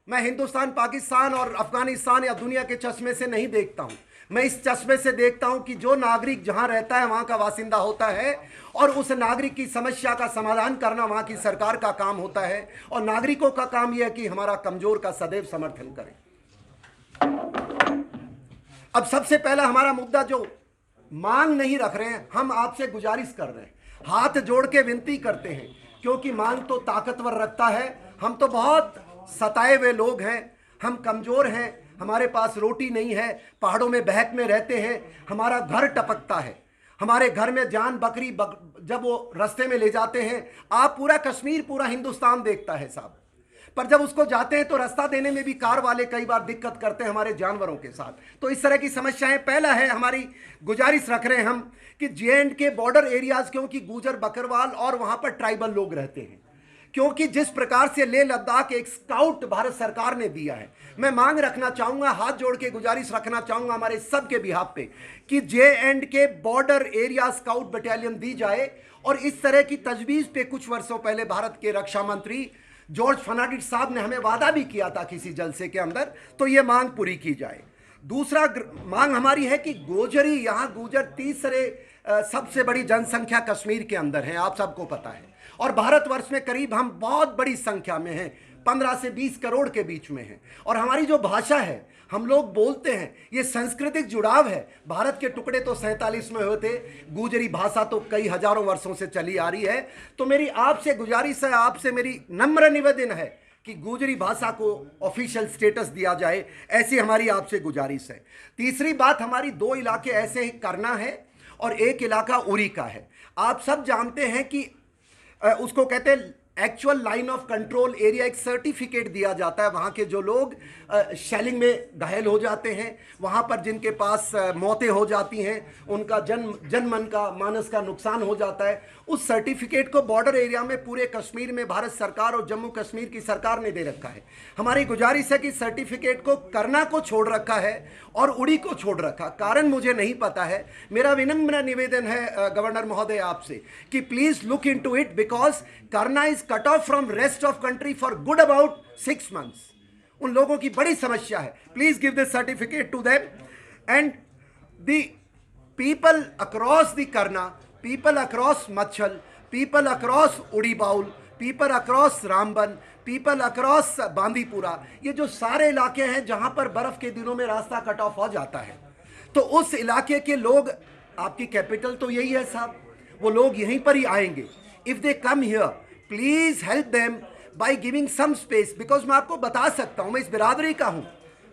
मैं हिंदुस्तान, पाकिस्तान और अफगानिस्तान या दुनिया के चश्मे से नहीं देखता हूं। मैं इस चश्मे से देखता हूं कि जो नागरिक जहां रहता है वहां का वासिंदा होता है, और उस नागरिक की समस्या का समाधान करना वहां की सरकार का काम होता है, और नागरिकों का काम यह है कि हमारा कमजोर का सदैव समर्थन करें। अब सबसे पहला हमारा मुद्दा, जो मांग नहीं रख रहे हैं, हम आपसे गुजारिश कर रहे हैं, हाथ जोड़ के विनती करते हैं, क्योंकि मांग तो ताकतवर रखता है। हम तो बहुत सताए हुए लोग हैं, हम कमजोर हैं, हमारे पास रोटी नहीं है, पहाड़ों में बहक में रहते हैं, हमारा घर टपकता है, हमारे घर में जान बकरी जब वो रास्ते में ले जाते हैं, आप पूरा कश्मीर, पूरा हिंदुस्तान देखता है साहब, पर जब उसको जाते हैं तो रास्ता देने में भी कार वाले कई बार दिक्कत करते हैं हमारे जानवरों के साथ। तो इस तरह की समस्याएं, पहला है हमारी गुजारिश रख रहे हैं हम कि जे.एंड के बॉर्डर एरियाज, क्योंकि गुजर बकरवाल और वहां पर ट्राइबल लोग रहते हैं, क्योंकि जिस प्रकार से लेह लद्दाख एक स्काउट भारत सरकार ने दिया है, मैं मांग रखना चाहूंगा, हाथ जोड़ के गुजारिश रखना चाहूंगा हमारे सबके बिहाफ पे कि जे.एंड के बॉर्डर एरिया स्काउट बटालियन दी जाए। और इस तरह की तजवीज पे कुछ वर्षों पहले भारत के रक्षा मंत्री जॉर्ज फर्नांडिस साहब ने हमें वादा भी किया था किसी जलसे के अंदर, तो ये मांग पूरी की जाए। दूसरा मांग हमारी है कि गोजरी, यहां गुजर तीसरे सबसे बड़ी जनसंख्या कश्मीर के अंदर है, आप सबको पता है, और भारतवर्ष में करीब हम बहुत बड़ी संख्या में हैं, 15 से 20 करोड़ के बीच में हैं, और हमारी जो भाषा है, हम लोग बोलते हैं, ये सांस्कृतिक जुड़ाव है। भारत के टुकड़े तो 47 में हुए थे, गुजरी भाषा तो कई हजारों वर्षों से चली आ रही है। तो मेरी आपसे गुजारिश है, आपसे मेरी नम्र निवेदन है कि गुजरी भाषा को ऑफिशियल स्टेटस दिया जाए, ऐसी हमारी आपसे गुजारिश है। तीसरी बात, हमारी 2 इलाके ऐसे ही करना है और एक इलाका उरी का है। आप सब जानते हैं कि उसको कहते हैं actual line of control area, एक सर्टिफिकेट दिया जाता है वहाँ के जो लोग शेलिंग में घायल हो जाते हैं, वहाँ पर जिनके पास मौतें हो जाती हैं, उनका जनमन का मानस का नुकसान हो जाता है, उस सर्टिफिकेट को बॉर्डर एरिया में पूरे कश्मीर में भारत सरकार और जम्मू कश्मीर की सरकार ने दे रखा है। हमारी गुजारिश है कि सर्टिफिकेट को करना को छोड़ रखा है और उड़ी को छोड़ रखा, कारण मुझे नहीं पता है। मेरा विनम्र निवेदन है गवर्नर महोदय आपसे कि please look into it, because Karnah is cut off from rest of country for good about 6 months। उन लोगों की बड़ी समस्या है, please give this certificate to them and the people across the Karnah, people across Machhal, people across Uri बाउल, people across Ramban, people across Bandipora, ये जो सारे इलाके हैं जहां पर बर्फ के दिनों में रास्ता कट ऑफ हो जाता है, तो उस इलाके के लोग, आपकी कैपिटल तो यही है साहब, वो लोग यहीं पर ही आएंगे। If they come here, please help them by giving some space, because मैं आपको बता सकता हूं, मैं इस बिरादरी का हूं,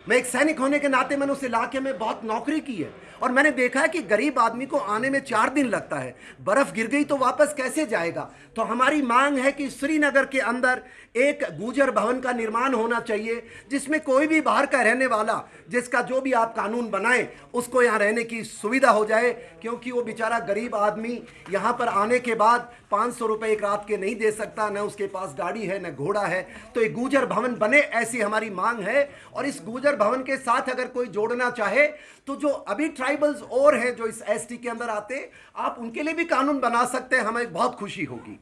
मैं एक सैनिक होने के नाते मैंने उस इलाके में बहुत नौकरी की है, और मैंने देखा है कि गरीब आदमी को आने में 4 दिन लगता है, बर्फ गिर गई तो वापस कैसे जाएगा। तो हमारी मांग है कि श्रीनगर के अंदर एक गुजर भवन का निर्माण होना चाहिए, जिसमें कोई भी बाहर का रहने वाला, जिसका जो भी आप कानून बनाएं, उसको यहाँ रहने की सुविधा हो जाए, क्योंकि वो बेचारा गरीब आदमी यहाँ पर आने के बाद 500 रुपये एक रात के नहीं दे सकता, न उसके पास गाड़ी है न घोड़ा है। तो एक गुजर भवन बने, ऐसी हमारी मांग है। और इस गुजर भवन के साथ अगर कोई जोड़ना चाहे तो जो अभी ट्राइबल्स और हैं जो इस एसटी के अंदर आते, आप उनके लिए भी कानून बना सकते हैं, हमें बहुत खुशी होगी।